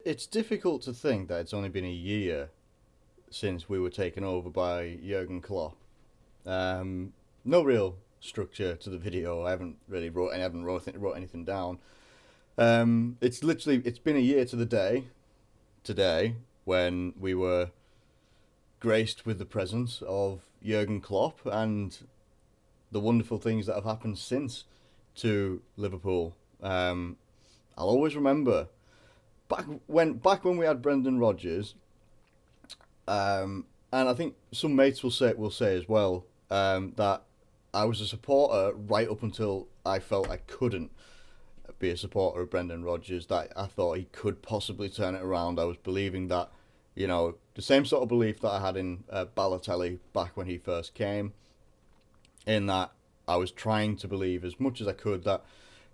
it's difficult to think that it's only been a year since we were taken over by Jurgen Klopp. No real structure to the video. I haven't really wrote anything down. It's been a year to the day today when we were graced with the presence of Jurgen Klopp and the wonderful things that have happened since to Liverpool. I'll always remember back when we had Brendan Rodgers, and I think some mates will say as well, that I was a supporter right up until I felt I couldn't be a supporter of Brendan Rodgers. That I thought he could possibly turn it around. I was believing that, the same sort of belief that I had in Balotelli back when he first came, in that I was trying to believe as much as I could that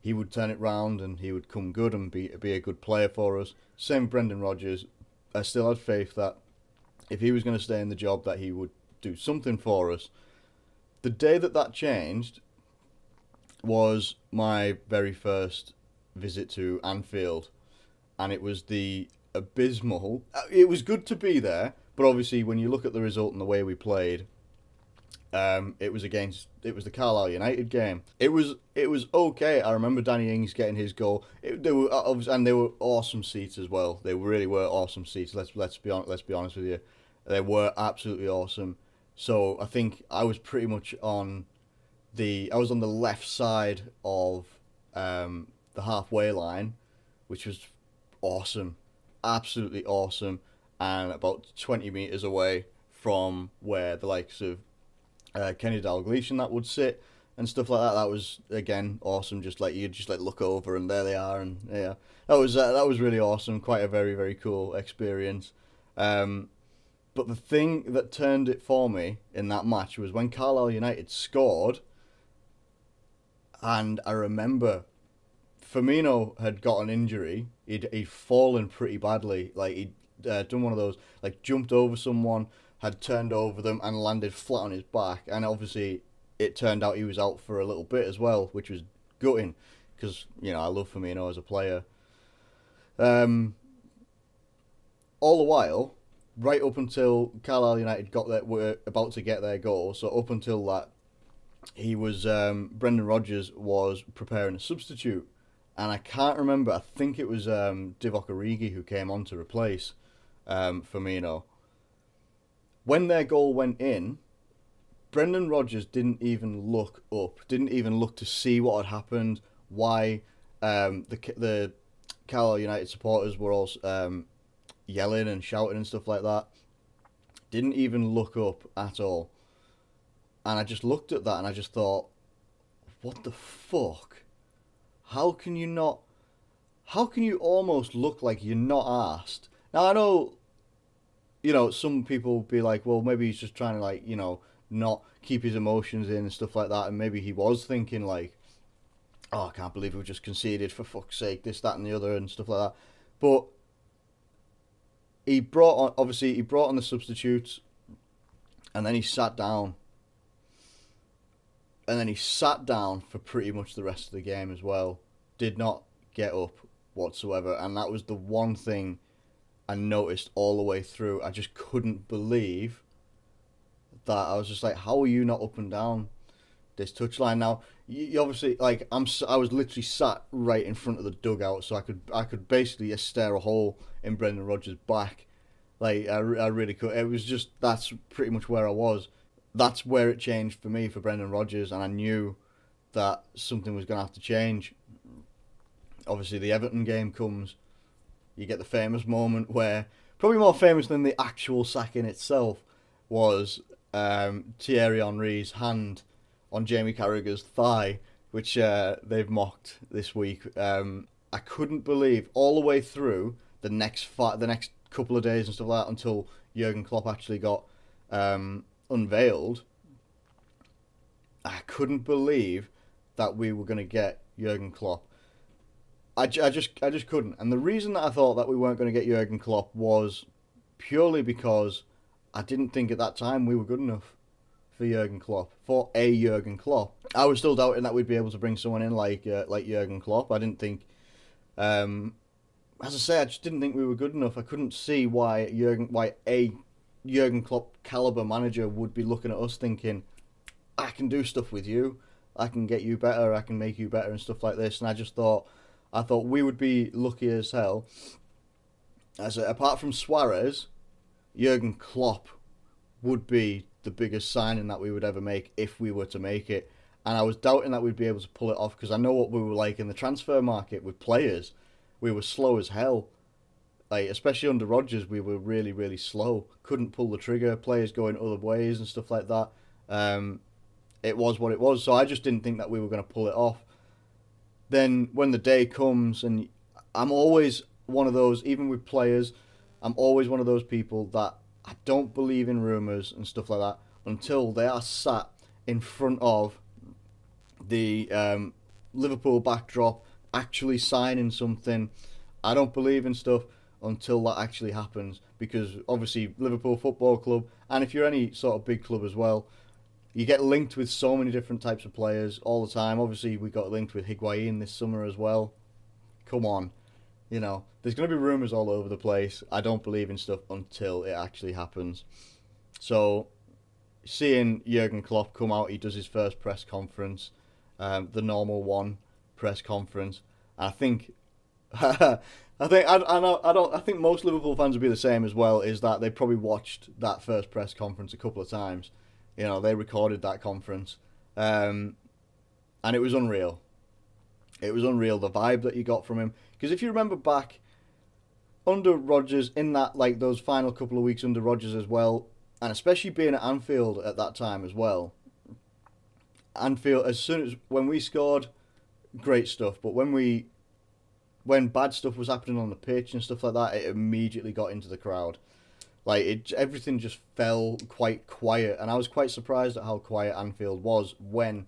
he would turn it round and he would come good and be a good player for us. Same with Brendan Rodgers. I still had faith that if he was going to stay in the job, that he would do something for us. The day that changed was my very first visit to Anfield, and it was the abysmal. It was good to be there, but obviously when you look at the result and the way we played, it was the Carlisle United game. It was okay. I remember Danny Ings getting his goal. They were awesome seats as well. They really were awesome seats. Let's be honest with you, they were absolutely awesome. So I think I was pretty much on the left side of the halfway line, which was awesome, absolutely awesome, and about 20 meters away from where the likes of Kenny Dalglish and that would sit and stuff like that. That was again awesome. Just like you just look over and there they are, and yeah, that was really awesome. Quite a very very cool experience. But the thing that turned it for me in that match was when Carlisle United scored, and I remember Firmino had got an injury. He'd fallen pretty badly. Like he'd done one of those, like jumped over someone, had turned over them and landed flat on his back. And obviously it turned out he was out for a little bit as well, which was gutting because, I love Firmino as a player. All the while, right up until Carlisle United were about to get their goal, so up until that, he was Brendan Rodgers was preparing a substitute, and I can't remember. I think it was Divock Origi who came on to replace Firmino. When their goal went in, Brendan Rodgers didn't even look up, didn't even look to see what had happened, why the Carlisle United supporters were all yelling and shouting and stuff like that. Didn't even look up at all. And I just looked at that and I just thought, what the fuck? How can you almost look like you're not asked? Now I know, some people be like, well, maybe he's just trying to not keep his emotions in and stuff like that. And maybe he was thinking like, oh, I can't believe we just conceded, for fuck's sake, this, that and the other and stuff like that. But he brought on the substitutes, and then he sat down. And then he sat down for pretty much the rest of the game as well. Did not get up whatsoever. And that was the one thing I noticed all the way through. I just couldn't believe that. I was just like, how are you not up and down this touchline? Now, you obviously, I was literally sat right in front of the dugout, so I could basically just stare a hole in Brendan Rodgers' back. I really could. It was just, that's pretty much where I was. That's where it changed for me, for Brendan Rodgers, and I knew that something was going to have to change. Obviously, the Everton game comes. You get the famous moment where, probably more famous than the actual sacking itself, was Thierry Henry's hand on Jamie Carragher's thigh, which they've mocked this week. I couldn't believe all the way through the next couple of days and stuff like that, until Jurgen Klopp actually got unveiled. I couldn't believe that we were going to get Jurgen Klopp. I just couldn't. And the reason that I thought that we weren't going to get Jurgen Klopp was purely because I didn't think at that time we were good enough for Jurgen Klopp, for a Jurgen Klopp. I was still doubting that we'd be able to bring someone in like Jurgen Klopp. I didn't think. I as I say, I just didn't think we were good enough. I couldn't see why a Jurgen Klopp caliber manager would be looking at us thinking, I can do stuff with you, I can get you better, I can make you better and stuff like this. And I thought we would be lucky as hell. Apart from Suarez, Jurgen Klopp would be the biggest signing that we would ever make if we were to make it. And I was doubting that we'd be able to pull it off because I know what we were like in the transfer market with players. We were slow as hell. Like, especially under Rodgers, we were really, really slow. Couldn't pull the trigger. Players going other ways and stuff like that. It was what it was. So I just didn't think that we were going to pull it off. Then when the day comes, and I'm always one of those, even with players, I'm always one of those people that I don't believe in rumours and stuff like that until they are sat in front of the Liverpool backdrop, actually signing something. I don't believe in stuff until that actually happens, because obviously Liverpool Football Club, and if you're any sort of big club as well, you get linked with so many different types of players all the time. Obviously we got linked with Higuain this summer as well. Come on. There's going to be rumours all over the place. I don't believe in stuff until it actually happens. So, seeing Jurgen Klopp come out, he does his first press conference, the normal one press conference. I think, I think most Liverpool fans would be the same as well. Is that they probably watched that first press conference a couple of times. They recorded that conference, and it was unreal. It was unreal, the vibe that you got from him. Because if you remember back under Rodgers, in that, like, those final couple of weeks under Rodgers as well, and especially being at Anfield at that time as well, Anfield, as soon as when we scored, great stuff. But when bad stuff was happening on the pitch and stuff like that, it immediately got into the crowd. Like, everything just fell quite quiet, and I was quite surprised at how quiet Anfield was when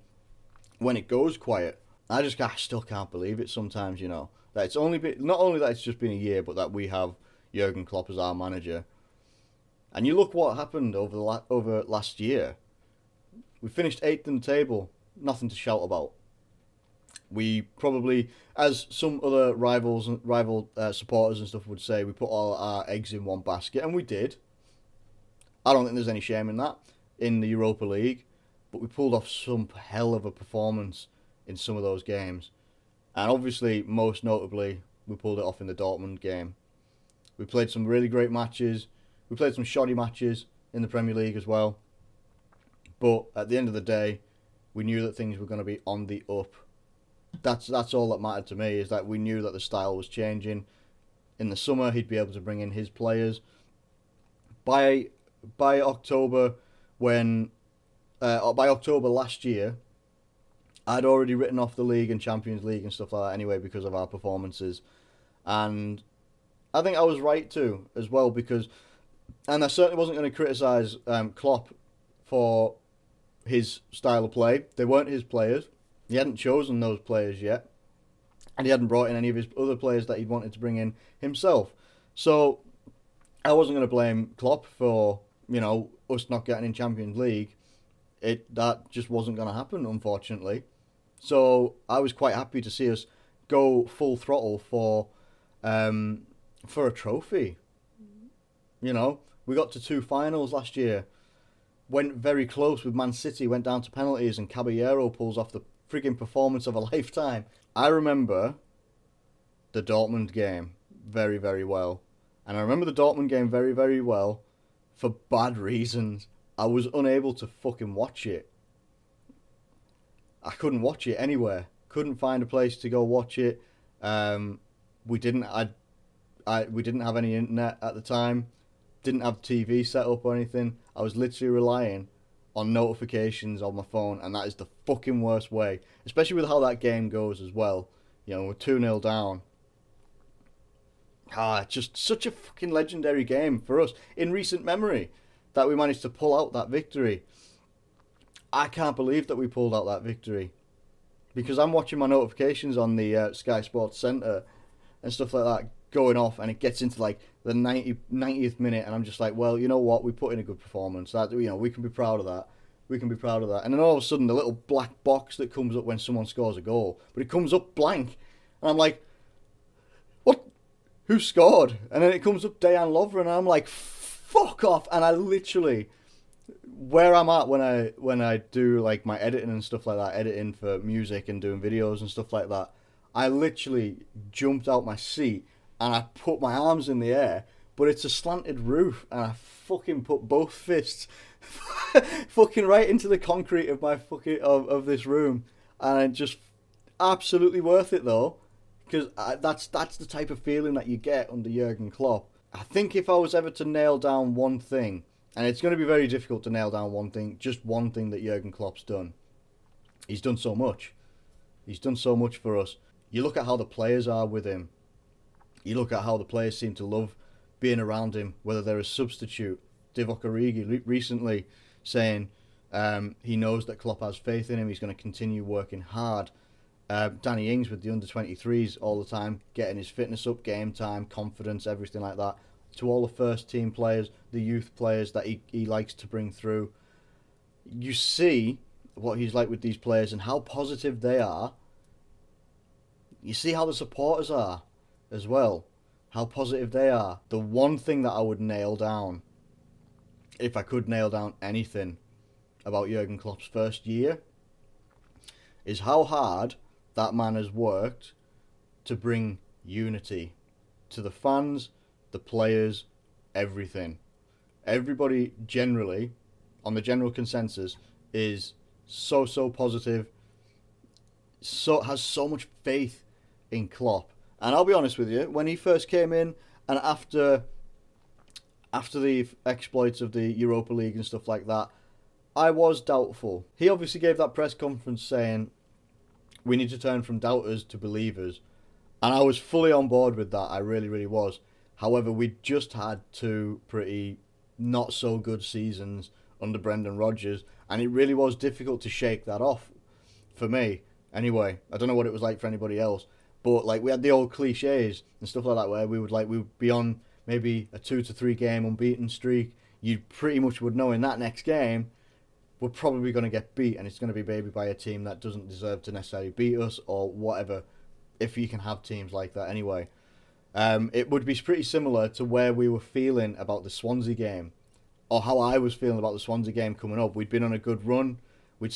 it goes quiet. I still can't believe it sometimes, that it's only been, not only that it's just been a year, but that we have Jurgen Klopp as our manager. And you look what happened over last year. We finished 8th in the table, nothing to shout about. We probably, as some other rival supporters and stuff would say, we put all our eggs in one basket, and we did. I don't think there's any shame in that, in the Europa League, but we pulled off some hell of a performance in some of those games. And obviously, most notably, we pulled it off in the Dortmund game. We played some really great matches. We played some shoddy matches in the Premier League as well. But at the end of the day, we knew that things were going to be on the up. That's all that mattered to me, is that we knew that the style was changing. In the summer, he'd be able to bring in his players. By October, by October last year, I'd already written off the league and Champions League and stuff like that anyway because of our performances. And I think I was right too, as well, and I certainly wasn't going to criticise Klopp for his style of play. They weren't his players. He hadn't chosen those players yet. And he hadn't brought in any of his other players that he'd wanted to bring in himself. So I wasn't going to blame Klopp for, us not getting in Champions League. That just wasn't going to happen, unfortunately. So I was quite happy to see us go full throttle for a trophy. We got to 2 finals last year. Went very close with Man City, went down to penalties, and Caballero pulls off the frigging performance of a lifetime. I remember the Dortmund game very, very well. And I remember the Dortmund game very, very well for bad reasons. I was unable to fucking watch it. I couldn't watch it anywhere. Couldn't find a place to go watch it. We didn't have any internet at the time. Didn't have TV set up or anything. I was literally relying on notifications on my phone, and that is the fucking worst way. Especially with how that game goes as well. We're 2-0 down. Just such a fucking legendary game for us in recent memory that we managed to pull out that victory. I can't believe that we pulled out that victory, because I'm watching my notifications on the Sky Sports Centre and stuff like that going off, and it gets into like the 90th minute, and I'm just like, well, you know what, we put in a good performance. That we can be proud of that. We can be proud of that. And then all of a sudden, the little black box that comes up when someone scores a goal, but it comes up blank, and I'm like, what? who scored? And then it comes up Dejan Lovren, and I'm like, fuck off. And I literally, where I'm at when I do like my editing and stuff like that, editing for music and doing videos and stuff like that, I literally jumped out my seat and I put my arms in the air, but it's a slanted roof, and I fucking put both fists fucking right into the concrete of my fucking of this room, and it just absolutely worth it though, because that's the type of feeling that you get under Jurgen Klopp. I think if I was ever to nail down one thing, and it's going to be very difficult to nail down one thing, just one thing that Jurgen Klopp's done. He's done so much. He's done so much for us. You look at how the players are with him. You look at how the players seem to love being around him, whether they're a substitute. Divock Origi recently saying he knows that Klopp has faith in him. He's going to continue working hard. Danny Ings with the under-23s all the time, getting his fitness up, game time, confidence, everything like that. To all the first team players, the youth players that he likes to bring through. You see what he's like with these players and how positive they are. You see how the supporters are as well, how positive they are. The one thing that I would nail down, if I could nail down anything about Jurgen Klopp's first year, is how hard that man has worked to bring unity to the fans, the players, everything. Everybody generally, on the general consensus, is so positive, has so much faith in Klopp. And I'll be honest with you, when he first came in, and after the exploits of the Europa League and stuff like that, I was doubtful. He obviously gave that press conference saying, we need to turn from doubters to believers. And I was fully on board with that. I really, really was. However, we just had two pretty not so good seasons under Brendan Rodgers, and it really was difficult to shake that off for me. Anyway, I don't know what it was like for anybody else, but like we had the old cliches and stuff like that where we would be on maybe a 2 to 3 game unbeaten streak. You pretty much would know in that next game we're probably going to get beat, and it's going to be maybe by a team that doesn't deserve to necessarily beat us or whatever, if you can have teams like that anyway. It would be pretty similar to where we were feeling about the Swansea game, or how I was feeling about the Swansea game coming up. We'd been on a good run. We'd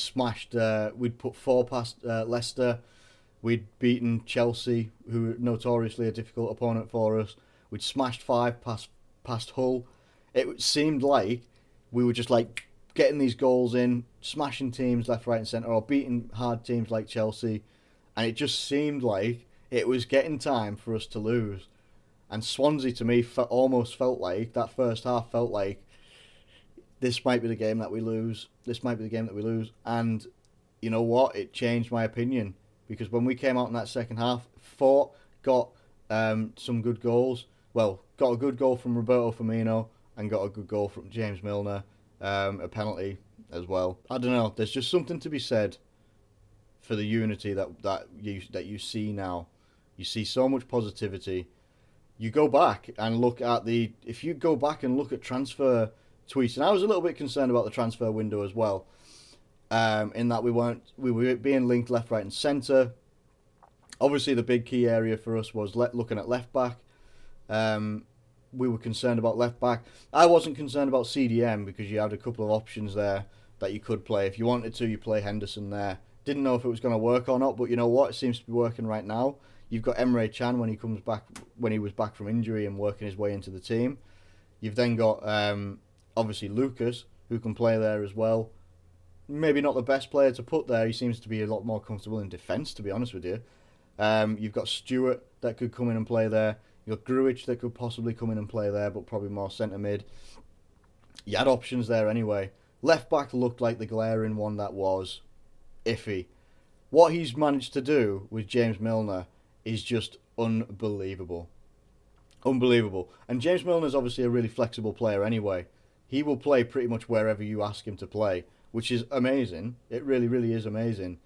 put 4 past Leicester. We'd beaten Chelsea, who were notoriously a difficult opponent for us. We'd smashed 5 past Hull. It seemed like we were just like getting these goals in, smashing teams left, right and centre, or beating hard teams like Chelsea. And it just seemed like it was getting time for us to lose. And Swansea, to me, almost felt like, that first half felt like, this might be the game that we lose. This might be the game that we lose. And you know what? It changed my opinion. Because when we came out in that second half, fought, got some good goals. Well, got a good goal from Roberto Firmino and got a good goal from James Milner. A penalty as well. I don't know. There's just something to be said for the unity that you see now. You see so much positivity. You go back and look at if you go back and look at transfer tweets, and I was a little bit concerned about the transfer window as well, in that we were being linked left, right, and centre. Obviously, the big key area for us was looking at left back. We were concerned about left back. I wasn't concerned about CDM because you had a couple of options there that you could play. If you wanted to, you play Henderson there. Didn't know if it was going to work or not, but you know what? It seems to be working right now. You've got Emre Can when he was back from injury and working his way into the team. You've then got obviously Lucas, who can play there as well. Maybe not the best player to put there. He seems to be a lot more comfortable in defence, to be honest with you. You've got Stewart that could come in and play there. You've got Grujic that could possibly come in and play there, but probably more centre mid. You had options there anyway. Left back looked like the glaring one that was iffy. What he's managed to do with James Milner is just unbelievable. Unbelievable. And James Milner's obviously a really flexible player anyway. He will play pretty much wherever you ask him to play, which is amazing. It really, really is amazing.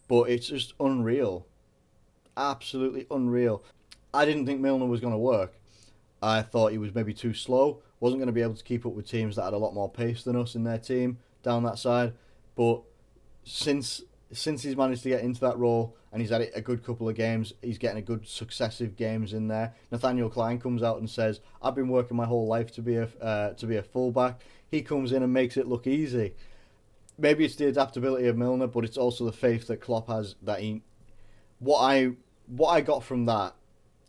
But it's just unreal. Absolutely unreal. I didn't think Milner was going to work. I thought he was maybe too slow. Wasn't going to be able to keep up with teams that had a lot more pace than us in their team down that side. But since since he's managed to get into that role and he's had it a good couple of games, he's getting a good successive games in there. Nathaniel Klein comes out and says, "I've been working my whole life to be a fullback." He comes in and makes it look easy. Maybe it's the adaptability of Milner, but it's also the faith that Klopp has that he. What I what I got from that,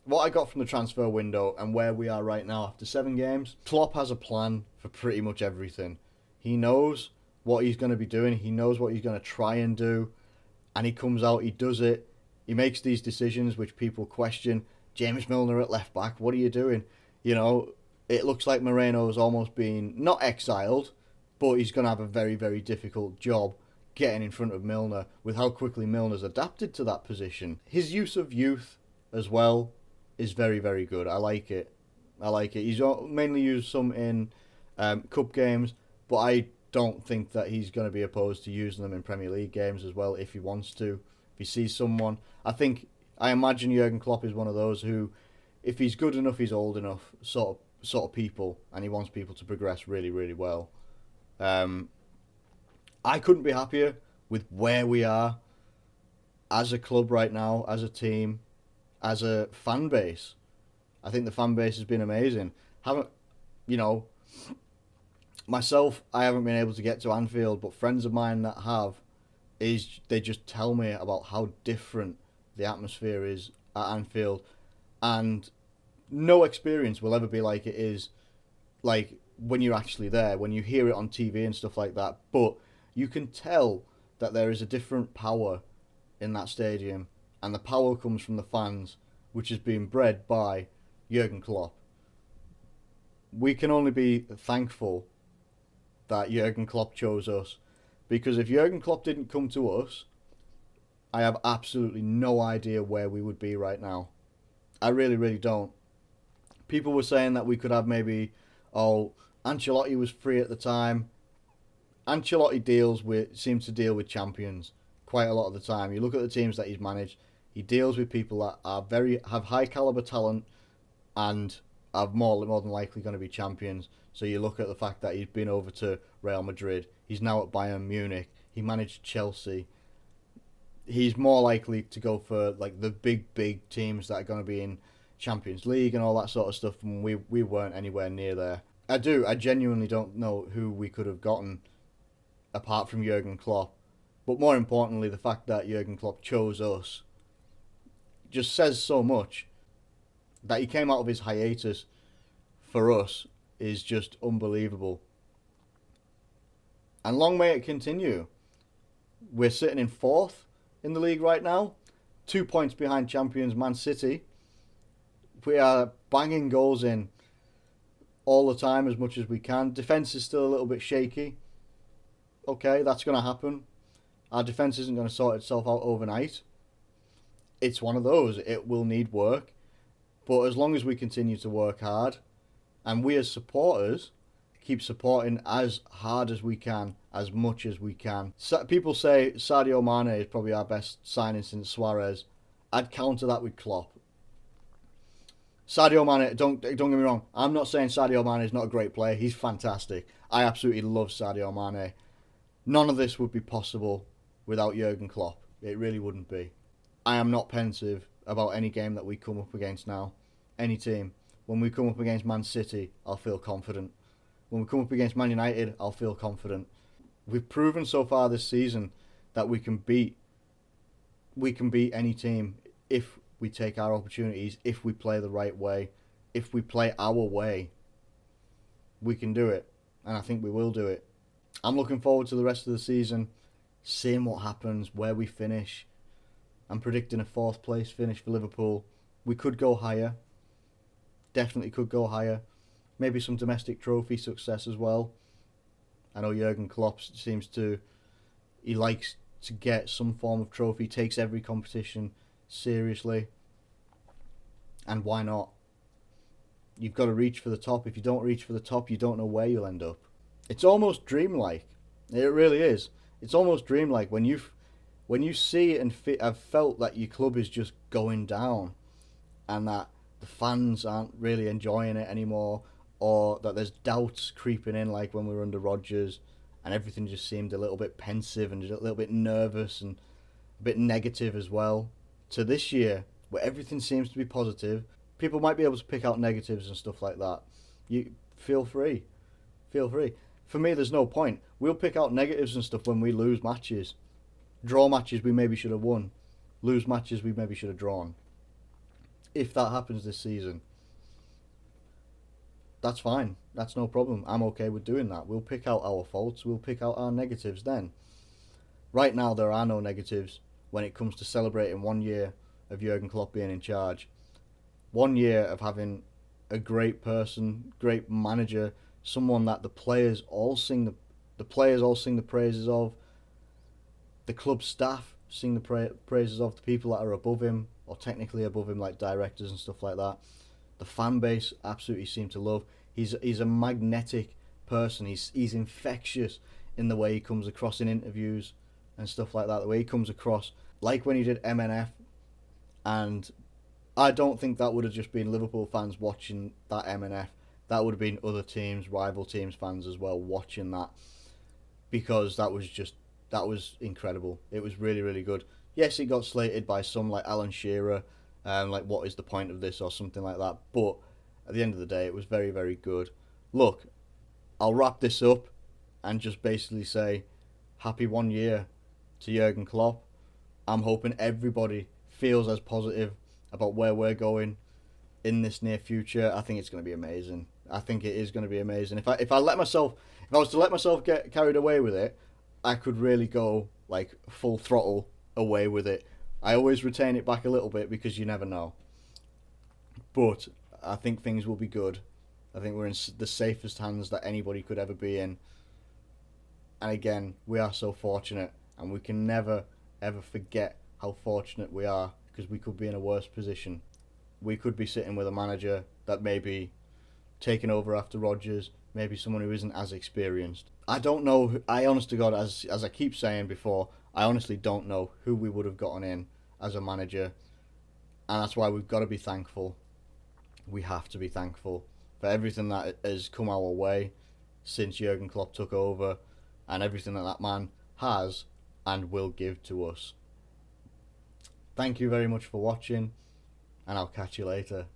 what I got from the transfer window and where we are right now after 7 games, Klopp has a plan for pretty much everything. He knows what he's going to be doing. He knows what he's going to try and do, and he comes out, he does it. He makes these decisions which people question. James Milner at left back, what are you doing? You know, it looks like Moreno's almost been not exiled, but he's going to have a very, very difficult job getting in front of Milner with how quickly Milner's adapted to that position. His use of youth as well is very, very good. I like it. I like it. He's mainly used some in cup games, but I don't think that he's going to be opposed to using them in Premier League games as well if he wants to. If he sees someone, I imagine Jurgen Klopp is one of those who, if he's good enough, he's old enough sort of people, and he wants people to progress really, really well. I couldn't be happier with where we are as a club right now, as a team, as a fan base. I think the fan base has been amazing. Haven't you know? Myself, I haven't been able to get to Anfield, but friends of mine that have, they just tell me about how different the atmosphere is at Anfield, and no experience will ever be like it is, like when you're actually there, when you hear it on TV and stuff like that. But you can tell that there is a different power in that stadium, and the power comes from the fans, which is being bred by Jurgen Klopp. We can only be thankful that Jurgen Klopp chose us, because if Jurgen Klopp didn't come to us, I have absolutely no idea where we would be right now. I really, really don't. People were saying that we could have maybe, Ancelotti was free at the time. Ancelotti seems to deal with champions quite a lot of the time. You look at the teams that he's managed, he deals with people that have high caliber talent and are more than likely going to be champions. So you look at the fact that he's been over to Real Madrid, he's now at Bayern Munich, he managed Chelsea. He's more likely to go for like the big teams that are going to be in Champions League and all that sort of stuff, and we weren't anywhere near there. I genuinely don't know who we could have gotten apart from Jurgen Klopp. But more importantly, the fact that Jurgen Klopp chose us just says so much. That he came out of his hiatus for us is just unbelievable. And long may it continue. We're sitting in 4th in the league right now, 2 points behind champions Man City. We are banging goals in all the time as much as we can. Defence is still a little bit shaky. Okay, that's going to happen. Our defence isn't going to sort itself out overnight. It's one of those. It will need work. But as long as we continue to work hard, and we as supporters keep supporting as hard as we can, as much as we can. People say Sadio Mane is probably our best signing since Suarez. I'd counter that with Klopp. Sadio Mane, don't get me wrong, I'm not saying Sadio Mane is not a great player. He's fantastic. I absolutely love Sadio Mane. None of this would be possible without Jurgen Klopp. It really wouldn't be. I am not pensive about any game that we come up against now. Any team. When we come up against Man City, I'll feel confident. When we come up against Man United, I'll feel confident. We've proven so far this season that we can beat any team if we take our opportunities, if we play the right way, if we play our way. We can do it, and I think we will do it. I'm looking forward to the rest of the season, seeing what happens, where we finish. I'm predicting a 4th place finish for Liverpool. We could go higher. Definitely could go higher. Maybe some domestic trophy success as well. I know Jurgen Klopp he likes to get some form of trophy, takes every competition seriously. And why not? You've got to reach for the top. If you don't reach for the top, you don't know where you'll end up. It's almost dreamlike. It really is. It's almost dreamlike when you see and have felt that your club is just going down, and that the fans aren't really enjoying it anymore, or that there's doubts creeping in, like when we were under Rodgers, and everything just seemed a little bit pensive and a little bit nervous, and a bit negative as well, to this year where everything seems to be positive. People might be able to pick out negatives and stuff like that. You feel free, feel free. For me, there's no point. We'll pick out negatives and stuff when we lose matches, draw matches we maybe should have won, lose matches we maybe should have drawn. If that happens this season, that's fine. That's no problem. I'm okay with doing that. We'll pick out our faults. We'll pick out our negatives then. Right now, there are no negatives when it comes to celebrating 1 year of Jurgen Klopp being in charge. 1 year of having a great person, great manager, someone that the players all sing the players all sing the praises of. The club staff sing the praises of, the people that are above him or technically above him, like directors and stuff like that. The fan base absolutely seem to love. He's a magnetic person. He's infectious in the way he comes across in interviews and stuff like that. The way he comes across, like when he did MNF, and I don't think that would have just been Liverpool fans watching that MNF. That would have been other teams, rival teams fans as well watching that, because that was incredible. It was really, really good. Yes, it got slated by some like Alan Shearer, like what is the point of this or something like that. But at the end of the day, it was very, very good. Look, I'll wrap this up and just basically say happy 1 year to Jurgen Klopp. I'm hoping everybody feels as positive about where we're going in this near future. I think it's going to be amazing. I think it is going to be amazing. If I was to let myself get carried away with it, I could really go like full throttle away with it. I always retain it back a little bit because you never know. But I think things will be good. I think we're in the safest hands that anybody could ever be in. And again, we are so fortunate, and we can never ever forget how fortunate we are, because we could be in a worse position. We could be sitting with a manager that may be taking over after Rodgers, maybe someone who isn't as experienced. I don't know. I honest to God, as I keep saying before, I honestly don't know who we would have gotten in as a manager, and that's why we've got to be thankful. We have to be thankful for everything that has come our way since Jurgen Klopp took over, and everything that man has and will give to us. Thank you very much for watching, and I'll catch you later.